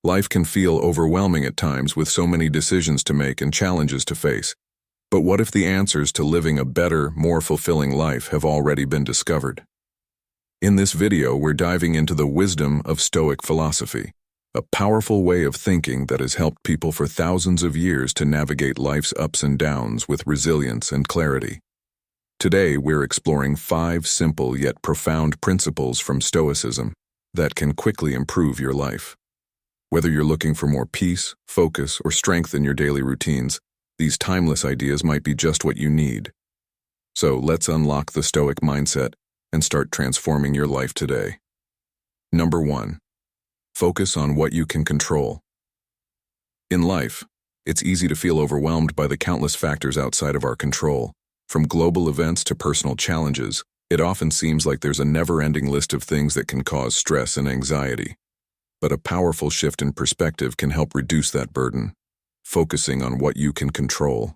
Life can feel overwhelming at times with so many decisions to make and challenges to face. But what if the answers to living a better, more fulfilling life have already been discovered? In this video, we're diving into the wisdom of Stoic philosophy, a powerful way of thinking that has helped people for thousands of years to navigate life's ups and downs with resilience and clarity. Today, we're exploring 5 simple yet profound principles from Stoicism that can quickly improve your life. Whether you're looking for more peace, focus, or strength in your daily routines, these timeless ideas might be just what you need. So let's unlock the Stoic mindset and start transforming your life today. Number 1. Focus on what you can control. In life, it's easy to feel overwhelmed by the countless factors outside of our control. From global events to personal challenges, it often seems like there's a never-ending list of things that can cause stress and anxiety. But a powerful shift in perspective can help reduce that burden, focusing on what you can control.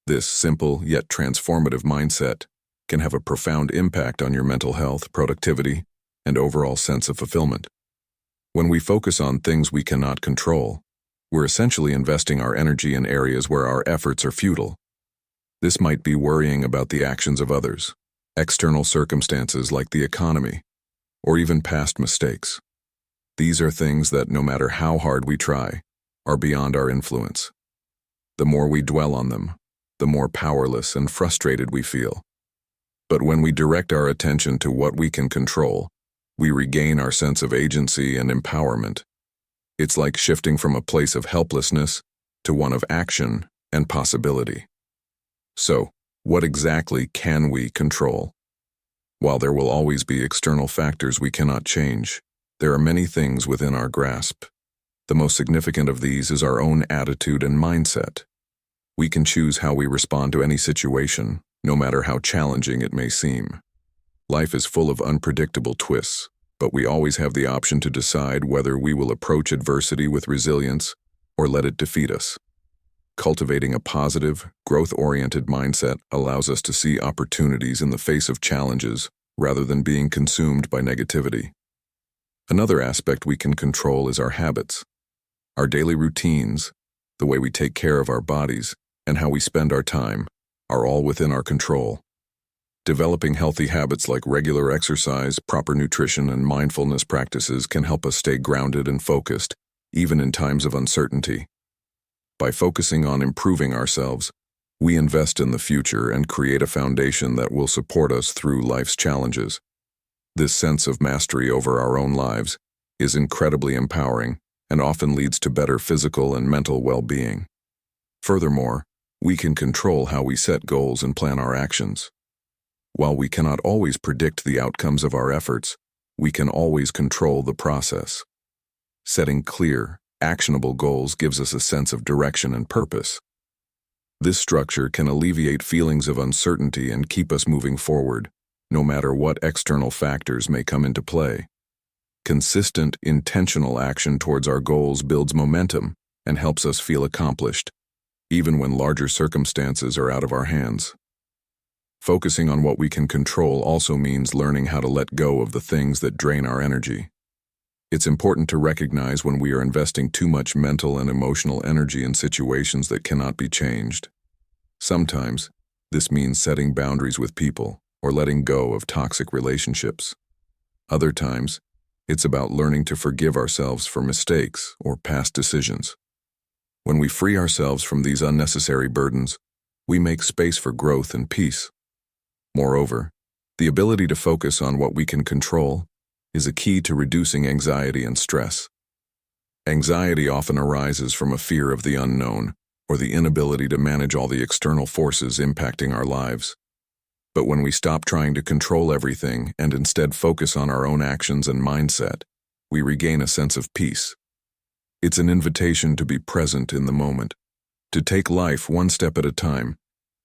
This simple yet transformative mindset can have a profound impact on your mental health, productivity, and overall sense of fulfillment. When we focus on things we cannot control, we're essentially investing our energy in areas where our efforts are futile. This might be worrying about the actions of others, external circumstances like the economy, or even past mistakes. These are things that, no matter how hard we try, are beyond our influence. The more we dwell on them, the more powerless and frustrated we feel. But when we direct our attention to what we can control, we regain our sense of agency and empowerment. It's like shifting from a place of helplessness to one of action and possibility. So, what exactly can we control? While there will always be external factors we cannot change, there are many things within our grasp. The most significant of these is our own attitude and mindset. We can choose how we respond to any situation, no matter how challenging it may seem. Life is full of unpredictable twists, but we always have the option to decide whether we will approach adversity with resilience or let it defeat us. Cultivating a positive, growth-oriented mindset allows us to see opportunities in the face of challenges rather than being consumed by negativity. Another aspect we can control is our habits. Our daily routines, the way we take care of our bodies, and how we spend our time are all within our control. Developing healthy habits like regular exercise, proper nutrition, and mindfulness practices can help us stay grounded and focused, even in times of uncertainty. By focusing on improving ourselves, we invest in the future and create a foundation that will support us through life's challenges. This sense of mastery over our own lives is incredibly empowering and often leads to better physical and mental well-being. Furthermore, we can control how we set goals and plan our actions. While we cannot always predict the outcomes of our efforts, we can always control the process. Setting clear, actionable goals gives us a sense of direction and purpose. This structure can alleviate feelings of uncertainty and keep us moving forward, no matter what external factors may come into play. Consistent, intentional action towards our goals builds momentum and helps us feel accomplished, even when larger circumstances are out of our hands. Focusing on what we can control also means learning how to let go of the things that drain our energy. It's important to recognize when we are investing too much mental and emotional energy in situations that cannot be changed. Sometimes, this means setting boundaries with people or letting go of toxic relationships. Other times, it's about learning to forgive ourselves for mistakes or past decisions. When we free ourselves from these unnecessary burdens, we make space for growth and peace. Moreover, the ability to focus on what we can control is a key to reducing anxiety and stress. Anxiety often arises from a fear of the unknown or the inability to manage all the external forces impacting our lives. But when we stop trying to control everything and instead focus on our own actions and mindset, we regain a sense of peace. It's an invitation to be present in the moment, to take life one step at a time,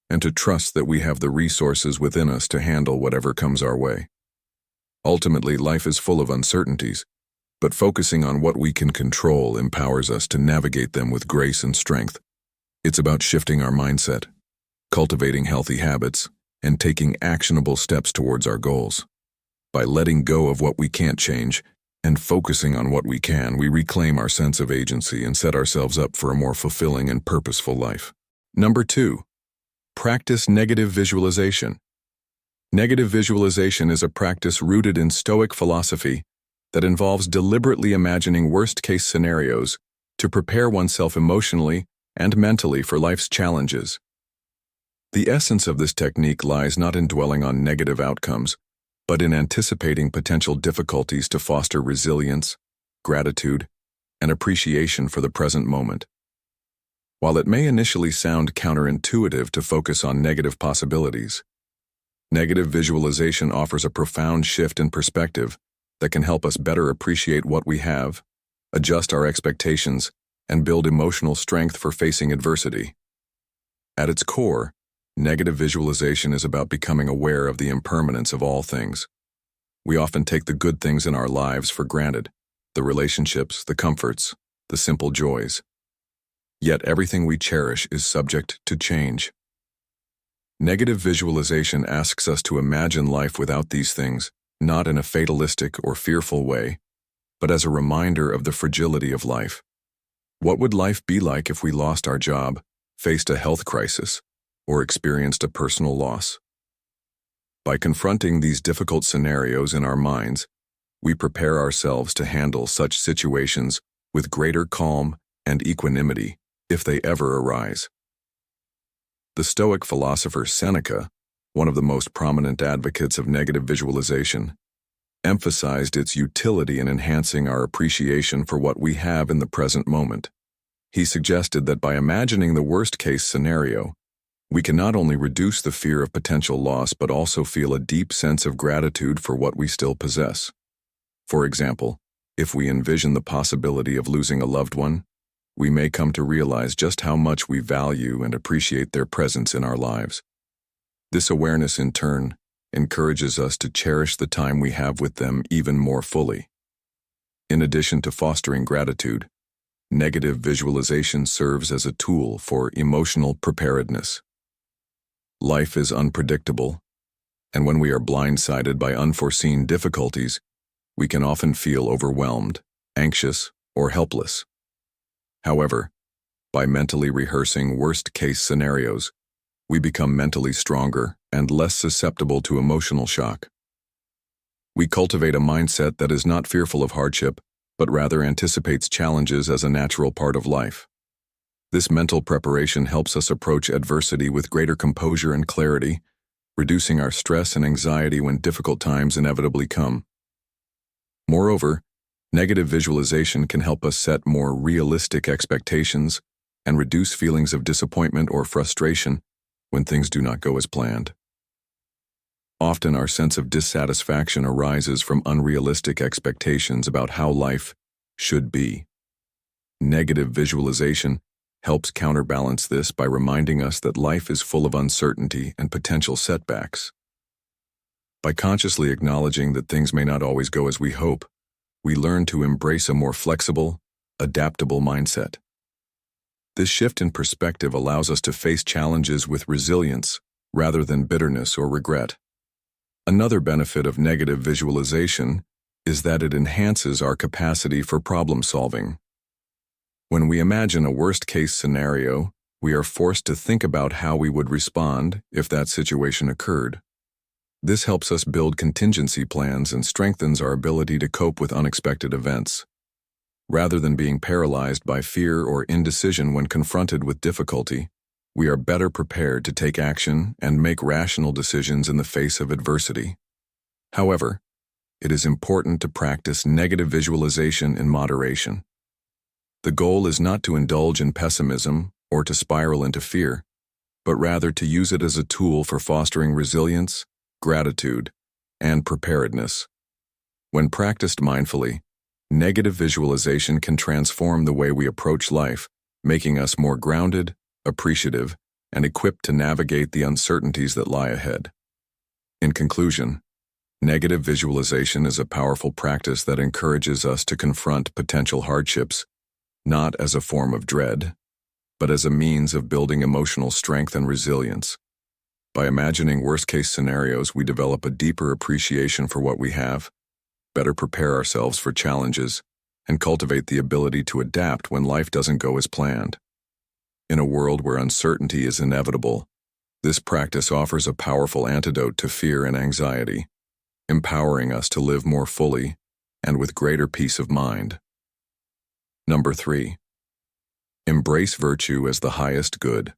and to trust that we have the resources within us to handle whatever comes our way. Ultimately, life is full of uncertainties, but focusing on what we can control empowers us to navigate them with grace and strength. It's about shifting our mindset, cultivating healthy habits, and taking actionable steps towards our goals. By letting go of what we can't change And focusing on what we can, we reclaim our sense of agency and set ourselves up for a more fulfilling and purposeful life. Number 2, practice negative visualization. Negative visualization is a practice rooted in Stoic philosophy that involves deliberately imagining worst-case scenarios to prepare oneself emotionally and mentally for life's challenges. The essence of this technique lies not in dwelling on negative outcomes, but in anticipating potential difficulties to foster resilience, gratitude, and appreciation for the present moment. While it may initially sound counterintuitive to focus on negative possibilities, negative visualization offers a profound shift in perspective that can help us better appreciate what we have, adjust our expectations, and build emotional strength for facing adversity. At its core, negative visualization is about becoming aware of the impermanence of all things. We often take the good things in our lives for granted, the relationships, the comforts, the simple joys. Yet everything we cherish is subject to change. Negative visualization asks us to imagine life without these things, not in a fatalistic or fearful way, but as a reminder of the fragility of life. What would life be like if we lost our job, faced a health crisis, or experienced a personal loss? By confronting these difficult scenarios in our minds, we prepare ourselves to handle such situations with greater calm and equanimity if they ever arise. The Stoic philosopher Seneca, one of the most prominent advocates of negative visualization, emphasized its utility in enhancing our appreciation for what we have in the present moment. He suggested that by imagining the worst-case scenario, we can not only reduce the fear of potential loss but also feel a deep sense of gratitude for what we still possess. For example, if we envision the possibility of losing a loved one, we may come to realize just how much we value and appreciate their presence in our lives. This awareness, in turn, encourages us to cherish the time we have with them even more fully. In addition to fostering gratitude, negative visualization serves as a tool for emotional preparedness. Life is unpredictable, and when we are blindsided by unforeseen difficulties, we can often feel overwhelmed, anxious, or helpless. However, by mentally rehearsing worst-case scenarios, we become mentally stronger and less susceptible to emotional shock. We cultivate a mindset that is not fearful of hardship, but rather anticipates challenges as a natural part of life. This mental preparation helps us approach adversity with greater composure and clarity, reducing our stress and anxiety when difficult times inevitably come. Moreover, negative visualization can help us set more realistic expectations and reduce feelings of disappointment or frustration when things do not go as planned. Often our sense of dissatisfaction arises from unrealistic expectations about how life should be. Negative visualization helps counterbalance this by reminding us that life is full of uncertainty and potential setbacks. By consciously acknowledging that things may not always go as we hope, we learn to embrace a more flexible, adaptable mindset. This shift in perspective allows us to face challenges with resilience rather than bitterness or regret. Another benefit of negative visualization is that it enhances our capacity for problem solving. When we imagine a worst-case scenario, we are forced to think about how we would respond if that situation occurred. This helps us build contingency plans and strengthens our ability to cope with unexpected events. Rather than being paralyzed by fear or indecision when confronted with difficulty, we are better prepared to take action and make rational decisions in the face of adversity. However, it is important to practice negative visualization in moderation. The goal is not to indulge in pessimism or to spiral into fear, but rather to use it as a tool for fostering resilience, gratitude, and preparedness. When practiced mindfully, negative visualization can transform the way we approach life, making us more grounded, appreciative, and equipped to navigate the uncertainties that lie ahead. In conclusion, negative visualization is a powerful practice that encourages us to confront potential hardships, not as a form of dread, but as a means of building emotional strength and resilience. By imagining worst-case scenarios, we develop a deeper appreciation for what we have, better prepare ourselves for challenges, and cultivate the ability to adapt when life doesn't go as planned. In a world where uncertainty is inevitable, this practice offers a powerful antidote to fear and anxiety, empowering us to live more fully and with greater peace of mind. Number 3. Embrace virtue as the highest good.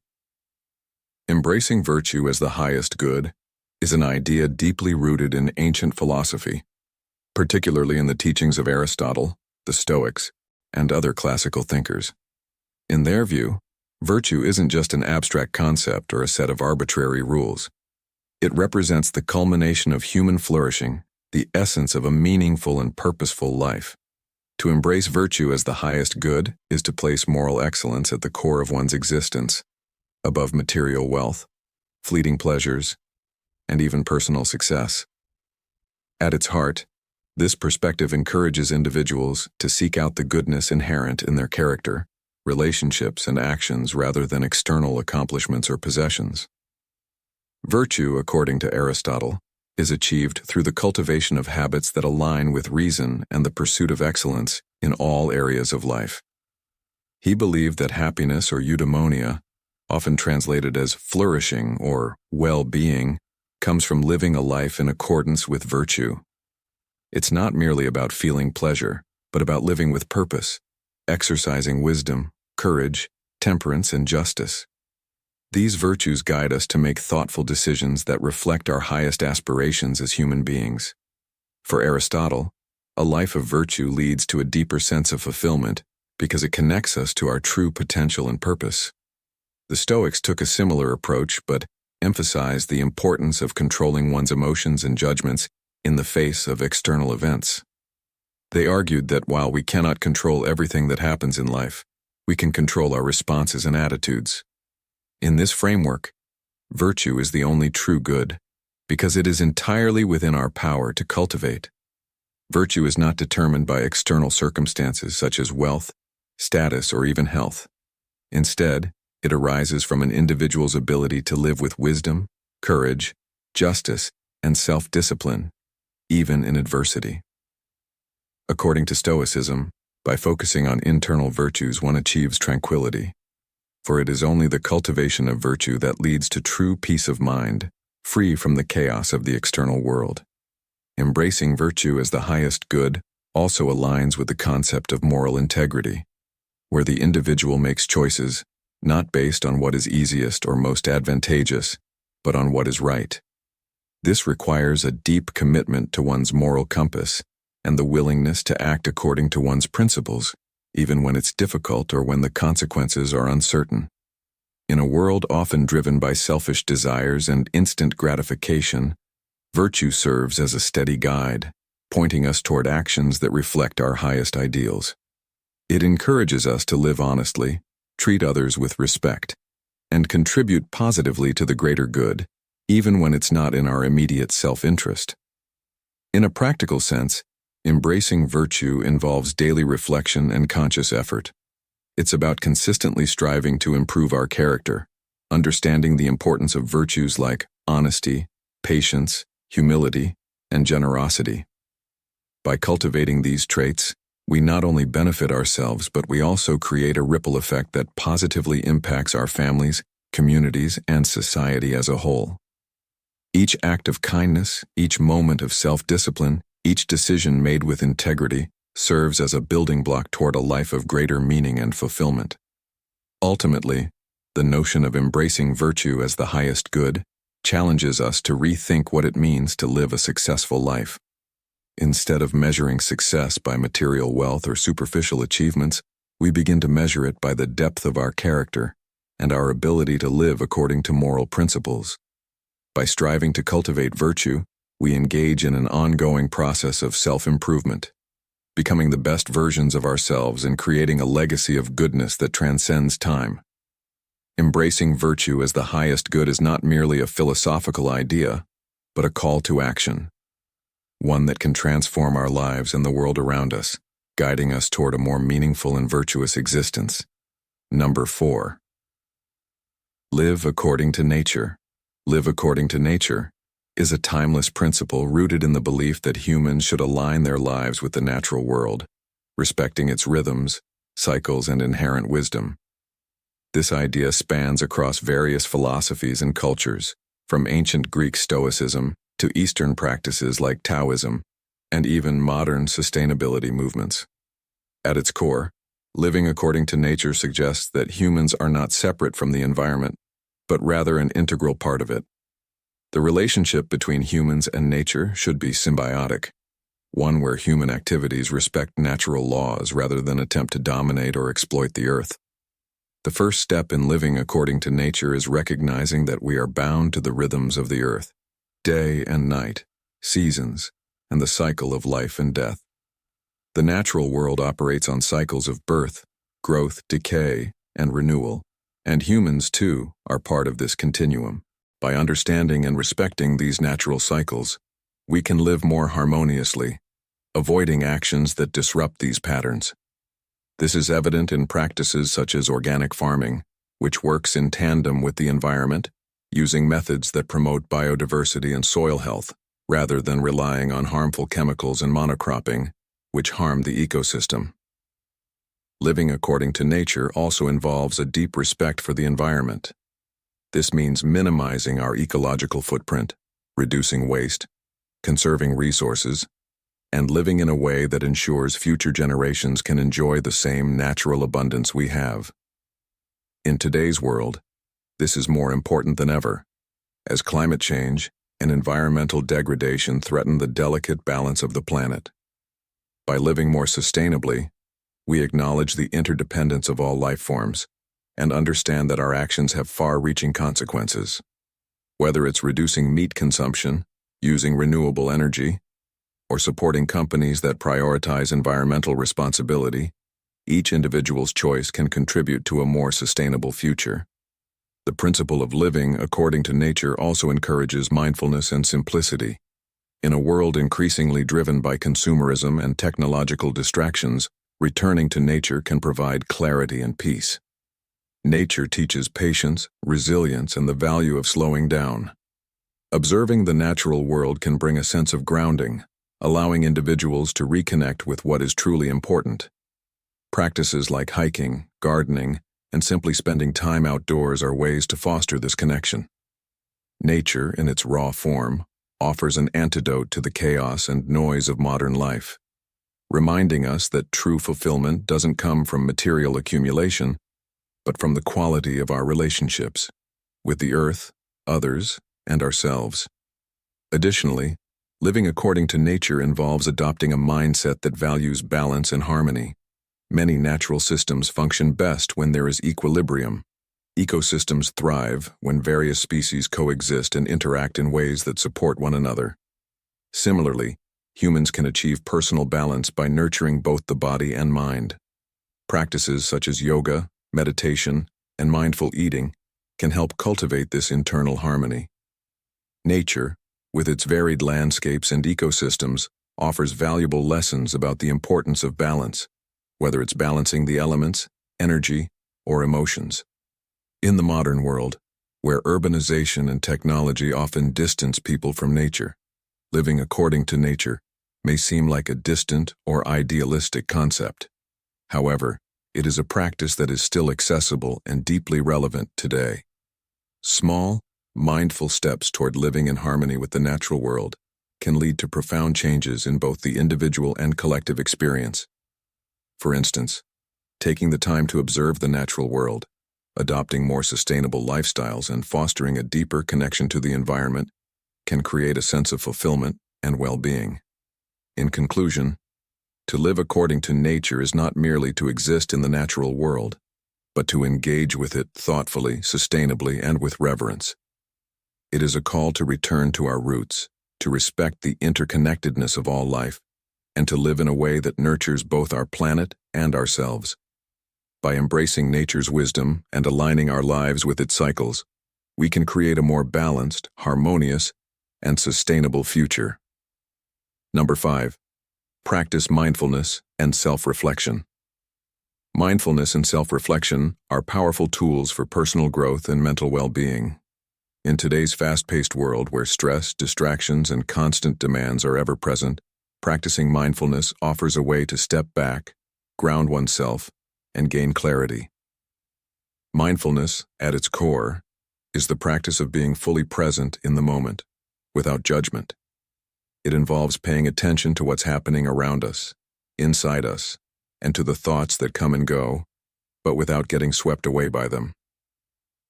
Embracing virtue as the highest good is an idea deeply rooted in ancient philosophy, particularly in the teachings of Aristotle, the Stoics, and other classical thinkers. In their view, virtue isn't just an abstract concept or a set of arbitrary rules. It represents the culmination of human flourishing, the essence of a meaningful and purposeful life. To embrace virtue as the highest good is to place moral excellence at the core of one's existence, above material wealth, fleeting pleasures, and even personal success. At its heart, this perspective encourages individuals to seek out the goodness inherent in their character, relationships, and actions rather than external accomplishments or possessions. Virtue, according to Aristotle, is achieved through the cultivation of habits that align with reason and the pursuit of excellence in all areas of life. He believed that happiness, or eudaimonia, often translated as flourishing or well-being, comes from living a life in accordance with virtue. It's not merely about feeling pleasure, but about living with purpose, exercising wisdom, courage, temperance, and justice. These virtues guide us to make thoughtful decisions that reflect our highest aspirations as human beings. For Aristotle, a life of virtue leads to a deeper sense of fulfillment because it connects us to our true potential and purpose. The Stoics took a similar approach but emphasized the importance of controlling one's emotions and judgments in the face of external events. They argued that while we cannot control everything that happens in life, we can control our responses and attitudes. In this framework, virtue is the only true good, because it is entirely within our power to cultivate. Virtue is not determined by external circumstances such as wealth, status, or even health. Instead, it arises from an individual's ability to live with wisdom, courage, justice, and self-discipline, even in adversity. According to Stoicism, by focusing on internal virtues, one achieves tranquility. For it is only the cultivation of virtue that leads to true peace of mind, free from the chaos of the external world. Embracing virtue as the highest good also aligns with the concept of moral integrity, where the individual makes choices not based on what is easiest or most advantageous, but on what is right. This requires a deep commitment to one's moral compass and the willingness to act according to one's principles, even when it's difficult or when the consequences are uncertain. In a world often driven by selfish desires and instant gratification, virtue serves as a steady guide, pointing us toward actions that reflect our highest ideals. It encourages us to live honestly, treat others with respect, and contribute positively to the greater good, even when it's not in our immediate self-interest. In a practical sense, embracing virtue involves daily reflection and conscious effort. It's about consistently striving to improve our character, understanding the importance of virtues like honesty, patience, humility, and generosity. By cultivating these traits, we not only benefit ourselves, but we also create a ripple effect that positively impacts our families, communities, and society as a whole. Each act of kindness, each moment of self-discipline, each decision made with integrity serves as a building block toward a life of greater meaning and fulfillment. Ultimately, the notion of embracing virtue as the highest good challenges us to rethink what it means to live a successful life. Instead of measuring success by material wealth or superficial achievements, we begin to measure it by the depth of our character and our ability to live according to moral principles. By striving to cultivate virtue, we engage in an ongoing process of self-improvement, becoming the best versions of ourselves and creating a legacy of goodness that transcends time. Embracing virtue as the highest good is not merely a philosophical idea, but a call to action, one that can transform our lives and the world around us, guiding us toward a more meaningful and virtuous existence. Number 4. Live according to nature. Live according to nature is a timeless principle rooted in the belief that humans should align their lives with the natural world, respecting its rhythms, cycles, and inherent wisdom. This idea spans across various philosophies and cultures, from ancient Greek Stoicism to Eastern practices like Taoism, and even modern sustainability movements. At its core, living according to nature suggests that humans are not separate from the environment, but rather an integral part of it. The relationship between humans and nature should be symbiotic, one where human activities respect natural laws rather than attempt to dominate or exploit the earth. The first step in living according to nature is recognizing that we are bound to the rhythms of the earth, day and night, seasons, and the cycle of life and death. The natural world operates on cycles of birth, growth, decay, and renewal, and humans, too, are part of this continuum. By understanding and respecting these natural cycles, we can live more harmoniously, avoiding actions that disrupt these patterns. This is evident in practices such as organic farming, which works in tandem with the environment, using methods that promote biodiversity and soil health, rather than relying on harmful chemicals and monocropping, which harm the ecosystem. Living according to nature also involves a deep respect for the environment. This means minimizing our ecological footprint, reducing waste, conserving resources, and living in a way that ensures future generations can enjoy the same natural abundance we have. In today's world, this is more important than ever, as climate change and environmental degradation threaten the delicate balance of the planet. By living more sustainably, we acknowledge the interdependence of all life forms and understand that our actions have far-reaching consequences. Whether it's reducing meat consumption, using renewable energy, or supporting companies that prioritize environmental responsibility, each individual's choice can contribute to a more sustainable future. The principle of living according to nature also encourages mindfulness and simplicity. In a world increasingly driven by consumerism and technological distractions, returning to nature can provide clarity and peace. Nature teaches patience, resilience, and the value of slowing down. Observing the natural world can bring a sense of grounding, allowing individuals to reconnect with what is truly important. Practices like hiking, gardening, and simply spending time outdoors are ways to foster this connection. Nature, in its raw form, offers an antidote to the chaos and noise of modern life, reminding us that true fulfillment doesn't come from material accumulation, but from the quality of our relationships with the earth, others, and ourselves. Additionally, living according to nature involves adopting a mindset that values balance and harmony. Many natural systems function best when there is equilibrium. Ecosystems thrive when various species coexist and interact in ways that support one another. Similarly, humans can achieve personal balance by nurturing both the body and mind. Practices such as yoga, meditation, and mindful eating can help cultivate this internal harmony. Nature, with its varied landscapes and ecosystems, offers valuable lessons about the importance of balance, whether it's balancing the elements, energy, or emotions. In the modern world, where urbanization and technology often distance people from nature, living according to nature may seem like a distant or idealistic concept. However, it is a practice that is still accessible and deeply relevant today. Small, mindful steps toward living in harmony with the natural world can lead to profound changes in both the individual and collective experience. For instance, taking the time to observe the natural world, adopting more sustainable lifestyles, and fostering a deeper connection to the environment can create a sense of fulfillment and well-being. In conclusion, to live according to nature is not merely to exist in the natural world, but to engage with it thoughtfully, sustainably, and with reverence. It is a call to return to our roots, to respect the interconnectedness of all life, and to live in a way that nurtures both our planet and ourselves. By embracing nature's wisdom and aligning our lives with its cycles, we can create a more balanced, harmonious, and sustainable future. Number 5. Practice mindfulness and self-reflection. Mindfulness and self-reflection are powerful tools for personal growth and mental well-being. In today's fast-paced world where stress, distractions, and constant demands are ever present, practicing mindfulness offers a way to step back, ground oneself, and gain clarity. Mindfulness, at its core, is the practice of being fully present in the moment, without judgment. It involves paying attention to what's happening around us, inside us, and to the thoughts that come and go, but without getting swept away by them.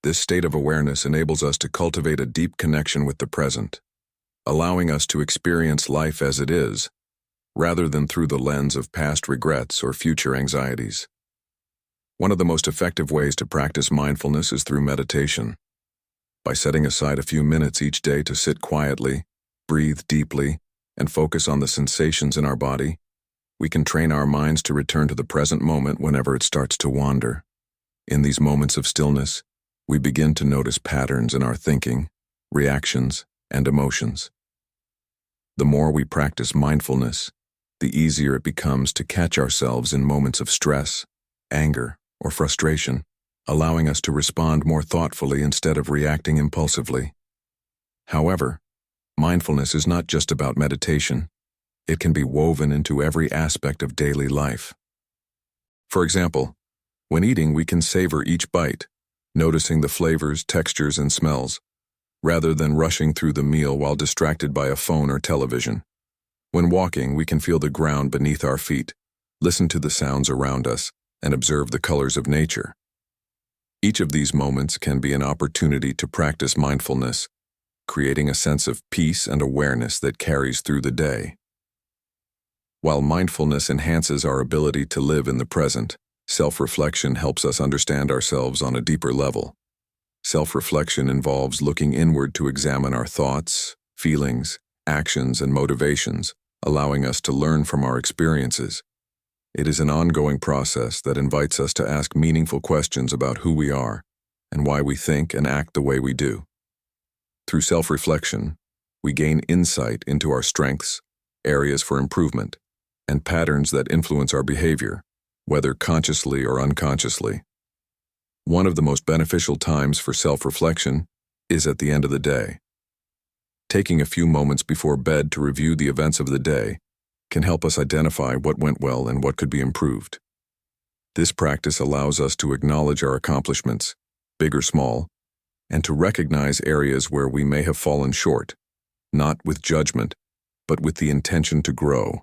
This state of awareness enables us to cultivate a deep connection with the present, allowing us to experience life as it is, rather than through the lens of past regrets or future anxieties. One of the most effective ways to practice mindfulness is through meditation. By setting aside a few minutes each day to sit quietly, breathe deeply, and focus on the sensations in our body, we can train our minds to return to the present moment whenever it starts to wander. In these moments of stillness, we begin to notice patterns in our thinking, reactions, and emotions. The more we practice mindfulness, the easier it becomes to catch ourselves in moments of stress, anger, or frustration, allowing us to respond more thoughtfully instead of reacting impulsively. However, mindfulness is not just about meditation. It can be woven into every aspect of daily life. For example, when eating, we can savor each bite, noticing the flavors, textures, and smells, rather than rushing through the meal while distracted by a phone or television. When walking, we can feel the ground beneath our feet, listen to the sounds around us, and observe the colors of nature. Each of these moments can be an opportunity to practice mindfulness, creating a sense of peace and awareness that carries through the day. While mindfulness enhances our ability to live in the present, self-reflection helps us understand ourselves on a deeper level. Self-reflection involves looking inward to examine our thoughts, feelings, actions, and motivations, allowing us to learn from our experiences. It is an ongoing process that invites us to ask meaningful questions about who we are and why we think and act the way we do. Through self-reflection, we gain insight into our strengths, areas for improvement, and patterns that influence our behavior, whether consciously or unconsciously. One of the most beneficial times for self-reflection is at the end of the day. Taking a few moments before bed to review the events of the day can help us identify what went well and what could be improved. This practice allows us to acknowledge our accomplishments, big or small, and to recognize areas where we may have fallen short, not with judgment, but with the intention to grow.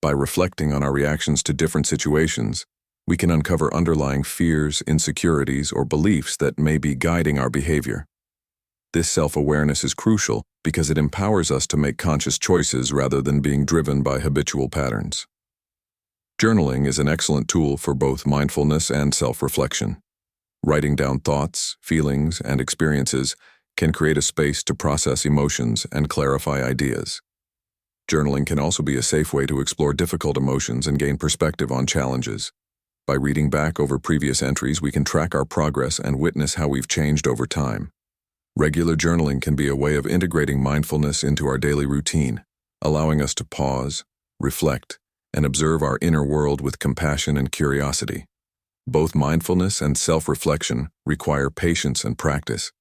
By reflecting on our reactions to different situations, we can uncover underlying fears, insecurities, or beliefs that may be guiding our behavior. This self-awareness is crucial because it empowers us to make conscious choices rather than being driven by habitual patterns. Journaling is an excellent tool for both mindfulness and self-reflection. Writing down thoughts, feelings, and experiences can create a space to process emotions and clarify ideas. Journaling can also be a safe way to explore difficult emotions and gain perspective on challenges. By reading back over previous entries, we can track our progress and witness how we've changed over time. Regular journaling can be a way of integrating mindfulness into our daily routine, allowing us to pause, reflect, and observe our inner world with compassion and curiosity. Both mindfulness and self-reflection require patience and practice.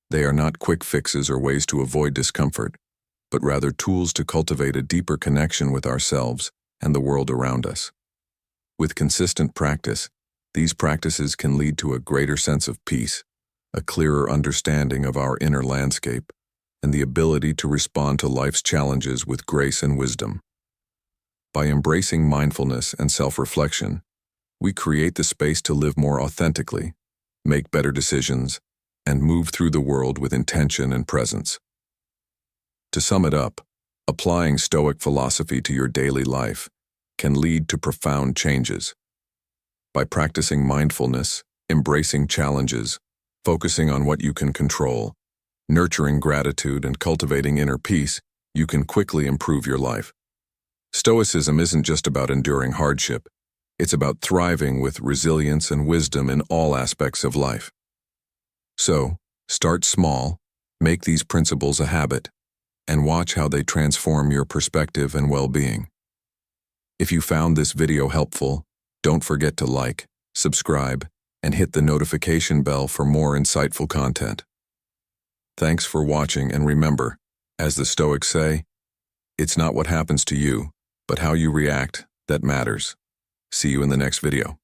They are not quick fixes or ways to avoid discomfort, but rather tools to cultivate a deeper connection with ourselves and the world around us. With consistent practice, these practices can lead to a greater sense of peace, a clearer understanding of our inner landscape, and the ability to respond to life's challenges with grace and wisdom. By embracing mindfulness and self-reflection, we create the space to live more authentically, make better decisions, and move through the world with intention and presence. To sum it up, applying Stoic philosophy to your daily life can lead to profound changes. By practicing mindfulness, embracing challenges, focusing on what you can control, nurturing gratitude, and cultivating inner peace, you can quickly improve your life. Stoicism isn't just about enduring hardship. It's about thriving with resilience and wisdom in all aspects of life. So, start small, make these principles a habit, and watch how they transform your perspective and well-being. If you found this video helpful, don't forget to like, subscribe, and hit the notification bell for more insightful content. Thanks for watching, and remember, as the Stoics say, it's not what happens to you, but how you react that matters. See you in the next video.